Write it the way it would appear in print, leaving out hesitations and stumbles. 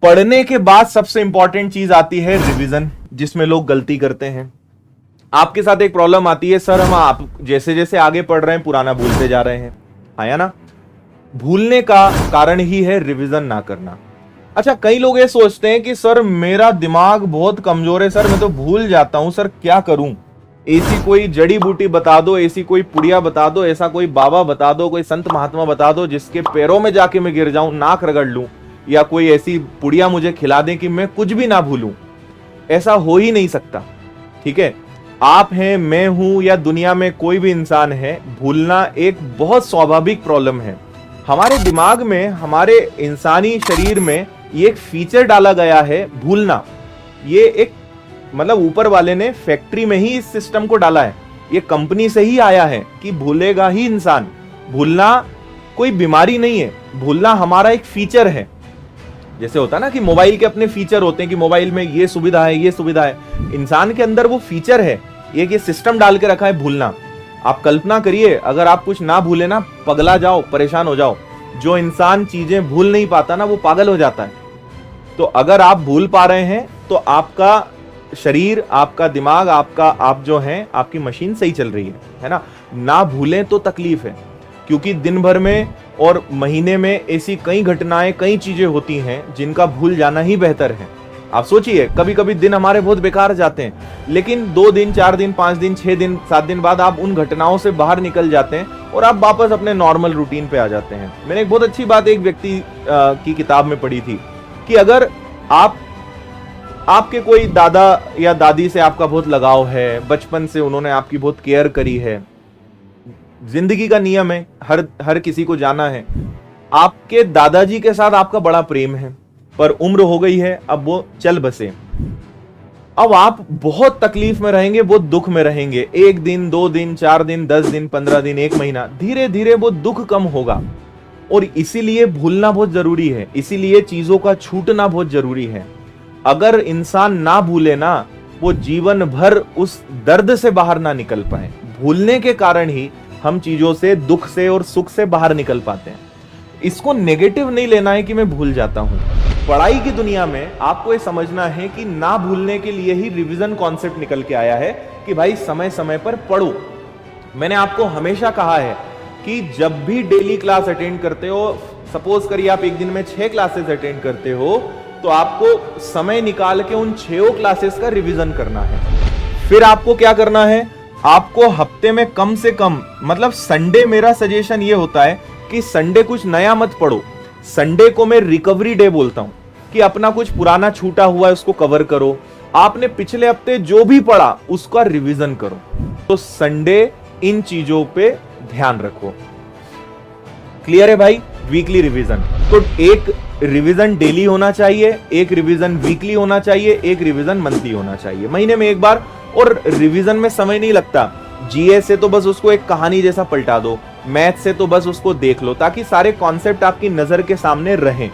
पढ़ने के बाद सबसे इंपॉर्टेंट चीज आती है रिवीजन, जिसमें लोग गलती करते हैं। आपके साथ एक प्रॉब्लम आती है, सर हम आप जैसे जैसे आगे पढ़ रहे हैं पुराना भूलते जा रहे हैं, हाँ या ना। भूलने का कारण ही है रिवीजन ना करना। अच्छा, कई लोग ये सोचते हैं कि सर मेरा दिमाग बहुत कमजोर है, सर मैं तो भूल जाता हूं, सर क्या करूं? ऐसी कोई जड़ी बूटी बता दो, ऐसी कोई पुड़िया बता दो, ऐसा कोई बाबा बता दो, कोई संत महात्मा बता दो जिसके पैरों में जाके मैं गिर जाऊं, नाक रगड़ लूं, या कोई ऐसी पुड़िया मुझे खिला दें कि मैं कुछ भी ना भूलूं। ऐसा हो ही नहीं सकता, ठीक है। आप हैं, मैं हूं, या दुनिया में कोई भी इंसान है, भूलना एक बहुत स्वाभाविक प्रॉब्लम है। हमारे दिमाग में, हमारे इंसानी शरीर में ये एक फीचर डाला गया है भूलना। ये एक मतलब ऊपर वाले ने फैक्ट्री में ही इस सिस्टम को डाला है, ये कंपनी से ही आया है कि भूलेगा ही इंसान। भूलना कोई बीमारी नहीं है, भूलना हमारा एक फीचर है। जैसे होता है ना कि मोबाइल के अपने फीचर होते हैं कि मोबाइल में ये सुविधा है, ये सुविधा है, इंसान के अंदर वो फीचर है, ये सिस्टम डाल के रखा है भूलना। आप कल्पना करिए, अगर आप कुछ ना भूले ना, पगला जाओ, परेशान हो जाओ। जो इंसान चीजें भूल नहीं पाता ना, वो पागल हो जाता है। तो अगर आप भूल पा रहे हैं तो आपका शरीर, आपका दिमाग, आप जो हैं, आपकी मशीन सही चल रही है ना। ना भूलें तो तकलीफ है, क्योंकि दिन भर में और महीने में ऐसी कई घटनाएं, कई चीजें होती हैं जिनका भूल जाना ही बेहतर है। आप सोचिए, कभी कभी दिन हमारे बहुत बेकार जाते हैं, लेकिन 2 दिन, 4 दिन, 5 दिन, 6 दिन, 7 दिन बाद आप उन घटनाओं से बाहर निकल जाते हैं और आप वापस अपने नॉर्मल रूटीन पे आ जाते हैं। मैंने एक बहुत अच्छी बात एक व्यक्ति की किताब में पढ़ी थी कि अगर आपके कोई दादा या दादी से आपका बहुत लगाव है, बचपन से उन्होंने आपकी बहुत केयर करी है, जिंदगी का नियम है, हर किसी को जाना है, आपके दादाजी के साथ आपका बड़ा प्रेम है, पर उम्र हो गई है, अब वो चल बसे। अब आप बहुत तकलीफ में रहेंगे, बहुत दुख में रहेंगे। 1 दिन, 2 दिन, 4 दिन, 10 दिन, 15 दिन, 1 महीना, धीरे धीरे वो दुख कम होगा। और इसीलिए भूलना बहुत जरूरी है, इसीलिए चीजों का छूटना बहुत जरूरी है। अगर इंसान ना भूले ना, वो जीवन भर उस दर्द से बाहर ना निकल पाए। भूलने के कारण ही हम चीजों से, दुख से और सुख से बाहर निकल पाते हैं। इसको नेगेटिव नहीं लेना है कि मैं भूल जाता हूं। पढ़ाई की दुनिया में आपको ये समझना है कि ना भूलने के लिए ही रिवीजन कॉन्सेप्ट निकल के आया है कि भाई समय समय पर पढ़ो। मैंने आपको हमेशा कहा है कि जब भी डेली क्लास अटेंड करते हो, सपोज करिए आप एक दिन में 6 क्लासेस अटेंड करते हो, तो आपको समय निकाल के उन 6 क्लासेस का रिवीजन करना है। फिर आपको क्या करना है, आपको हफ्ते में कम से कम, मतलब संडे, मेरा सजेशन ये होता है कि संडे कुछ नया मत पढ़ो। संडे को मैं रिकवरी डे बोलता हूं कि अपना कुछ पुराना छूटा हुआ है उसको कवर करो। आपने पिछले हफ्ते जो भी पढ़ा उसका रिवीजन करो। तो संडे इन चीजों पे ध्यान रखो। क्लियर है भाई? वीकली रिवीजन, तो एक रिवीजन डेली होना चाहिए, एक रिवीजन वीकली होना चाहिए, एक रिवीजन मंथली होना चाहिए, महीने में एक बार। और रिवीजन में समय नहीं लगता। जीए से तो बस उसको एक कहानी जैसा पलटा दो, मैथ से तो बस उसको देख लो, ताकि सारे कॉन्सेप्ट आपकी नजर के सामने रहें।